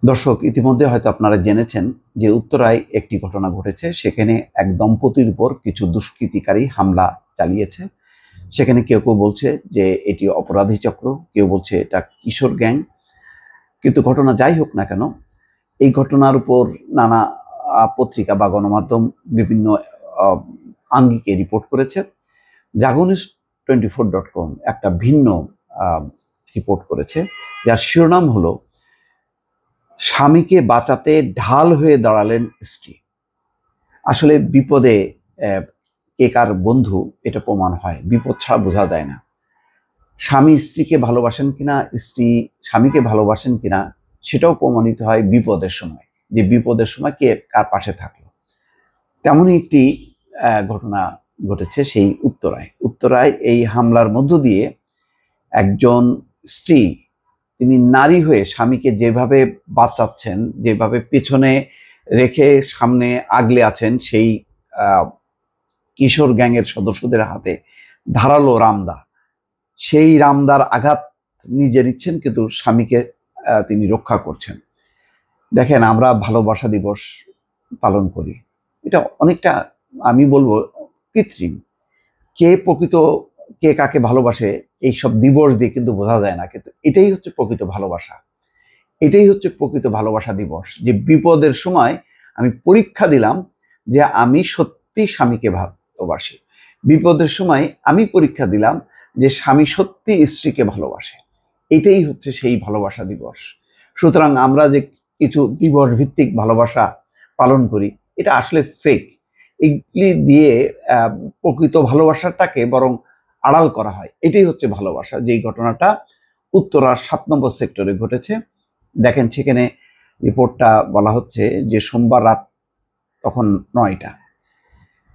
দর্শক, ইতিমধ্যে হয়তো আপনারা জেনেছেন যে উত্তরায় একটি ঘটনা ঘটেছে। সেখানে এক দম্পতির উপর কিছু দুষ্কৃতিকারী হামলা চালিয়েছে। সেখানে কেউ কেউ বলছে যে এটি অপরাধী চক্র, কেউ বলছে এটা কিশোর গ্যাং। কিন্তু ঘটনা যাই হোক না কেন, এই ঘটনার উপর নানা পত্রিকা বা গণমাধ্যম বিভিন্ন আঙ্গিকে রিপোর্ট করেছে। jagunnews24.com একটা ভিন্ন রিপোর্ট করেছে, যার শিরোনাম হলো স্বামীকে বাঁচাতে ঢাল হয়ে দাঁড়ালেন স্ত্রী। আসলে বিপদে কে কার বন্ধু এটা প্রমাণ হয়, বিপদ ছাড়া বোঝা যায় না। স্বামী স্ত্রীকে ভালোবাসেন কিনা, স্ত্রী স্বামীকে ভালোবাসেন কিনা সেটাও প্রমাণিত হয় বিপদের সময়, যে বিপদের সময় কে কার পাশে থাকলো। তেমনই একটি ঘটনা ঘটেছে সেই উত্তরায় এই হামলার মধ্য দিয়ে একজন স্ত্রী, তিনি নারী হয়ে স্বামীকে যেভাবে বাঁচাচ্ছেন, যেভাবে পেছনে রেখে সামনে আগলে আছেন, সেই কিশোর গ্যাংয়ের সদস্যদের হাতে ধারালো রামদা, সেই রামদার আঘাত নিজে নিচ্ছেন, কিন্তু স্বামীকে তিনি রক্ষা করছেন। দেখেন, আমরা ভালোবাসা দিবস পালন করি, এটা অনেকটা আমি বলবো কৃত্রিম। কে কাকে ভালোবাসে এইসব দিবস দিয়ে কিন্তু বোঝা যায় না, কিন্তু এটাই হচ্ছে প্রকৃত ভালোবাসা। এটাই হচ্ছে প্রকৃত ভালোবাসা দিবস, যে বিপদের সময় আমি পরীক্ষা দিলাম যে আমি সত্যি স্বামীকে ভালোবাসি। বিপদের সময় আমি পরীক্ষা দিলাম যে স্বামী সত্যি স্ত্রীকে ভালোবাসে। এটাই হচ্ছে সেই ভালোবাসা দিবস। সুতরাং আমরা যে কিছু দিবস ভিত্তিক ভালোবাসা পালন করি, এটা আসলে ফেক। এগুলি দিয়ে প্রকৃত ভালোবাসাটাকে বরং আড়াল করা হয়। এটাই হচ্ছে ভালোবাসা। যেই ঘটনাটা উত্তরার 7 নম্বর সেক্টরে ঘটেছে, দেখেন সেখানে রিপোর্টটা বলা হচ্ছে যে সোমবার রাত তখন 9টা,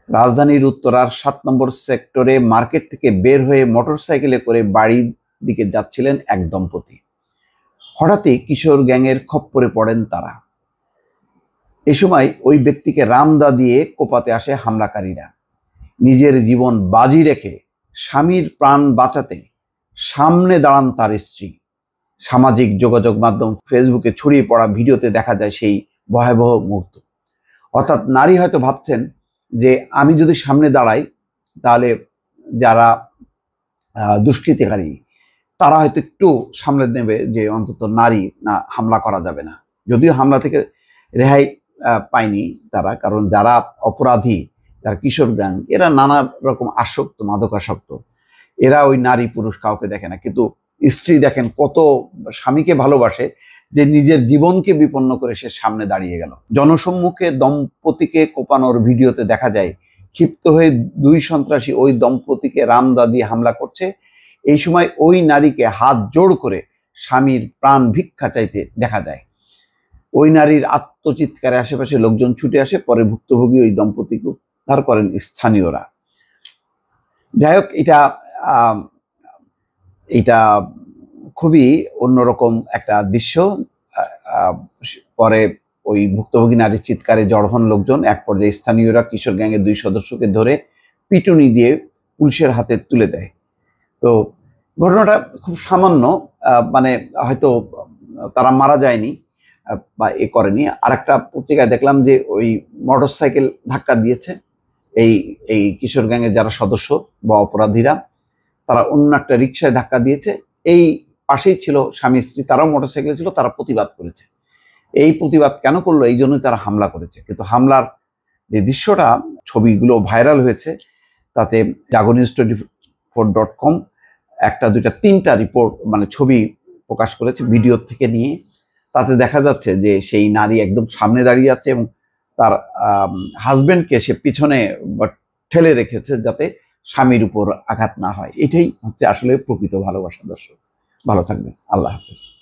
রাজধানীর উত্তরার 7 নম্বর সেক্টরে মার্কেট থেকে বের হয়ে মোটরসাইকেলে করে বাড়ির দিকে যাচ্ছিলেন এক দম্পতি। হঠাৎই কিশোর গ্যাংয়ের খপ্পরে পড়েন তারা। এ সময় ওই ব্যক্তিকে রামদা দিয়ে কোপাতে আসে হামলাকারীরা। নিজের জীবন বাজি রেখে স্বামীর প্রাণ বাঁচাতে সামনে দাঁড়ান তার স্ত্রী। সামাজিক যোগাযোগ মাধ্যম ফেসবুকে ছড়িয়ে পড়া ভিডিওতে দেখা যায় সেই ভয়াবহ মুহূর্ত। অর্থাৎ নারী হয়তো ভাবছেন যে আমি যদি সামনে দাঁড়াই, তাহলে যারা দুষ্কৃতিকারী তারা হয়তো একটু সামলে নেবে, যে অন্তত নারী না, হামলা করা যাবে না। যদিও হামলা থেকে রেহাই পায়নি তারা, কারণ যারা অপরাধী, যারা কিশোর গ্যাং, এরা নানা রকম আসক্ত, মাদকাসক্ত। এরা ওই নারী পুরুষ কাউকে দেখে না। কিন্তু স্ত্রী দেখেন কত স্বামীকে ভালোবাসে, যে নিজের জীবনকে বিপন্ন করে সে সামনে দাঁড়িয়ে গেল। জনসম্মুখে দম্পতিকে কোপানোর ভিডিওতে দেখা যায় ক্ষিপ্ত হয়ে 2 সন্ত্রাসী ওই দম্পতিকে রামদা দিয়ে হামলা করছে। এই সময় ওই নারীকে হাত জোড় করে স্বামীর প্রাণ ভিক্ষা চাইতে দেখা যায়। ওই নারীর আত্মচিৎকারে আশেপাশে লোকজন ছুটে আসে। পরে ভুক্তভোগী ওই দম্পতিকে উদ্ধার করেন স্থানীয়রা। যাই হোক, এটা খুবই অন্যরকম একটা দৃশ্য। পরে ওই ভুক্তভোগী নারীর চিৎকারে জড় হন লোকজন। এক পর্যায়ে স্থানীয়রা কিশোর গ্যাংয়ের 2 সদস্যকে ধরে পিটুনি দিয়ে পুলিশের হাতে তুলে দেয়। তো ঘটনাটা খুব সামান্য, মানে হয়তো তারা মারা যায়নি বা করেনি। আরেকটা পত্রিকায় দেখলাম যে ওই মোটরসাইকেল ধাক্কা দিয়েছে এই কিশোর গ্যাংয়ের যারা সদস্য বা অপরাধীরা, তারা অন্য একটা রিক্সায় ধাক্কা দিয়েছে। এই পাশেই ছিল স্বামী স্ত্রী, তারাও মোটরসাইকেলে ছিল, তারা প্রতিবাদ করেছে। এই প্রতিবাদ কেন করলো, এই জন্যই তারা হামলা করেছে। কিন্তু হামলার যে দৃশ্যটা, ছবিগুলো ভাইরাল হয়েছে, তাতে jagunnews24.com 1, 2, 3টা রিপোর্ট, মানে ছবি প্রকাশ করেছে ভিডিও থেকে নিয়ে। তাতে দেখা যাচ্ছে যে সেই নারী একদম সামনে দাঁড়িয়ে আছে এবং তার হাজবেন্ডকে সে পিছনে ঠেলে রেখেছে, যাতে স্বামীর উপর আঘাত না হয়। এটাই হচ্ছে আসলে প্রকৃত ভালোবাসা। দর্শক, ভালো থাকবেন। আল্লাহ হাফেজ।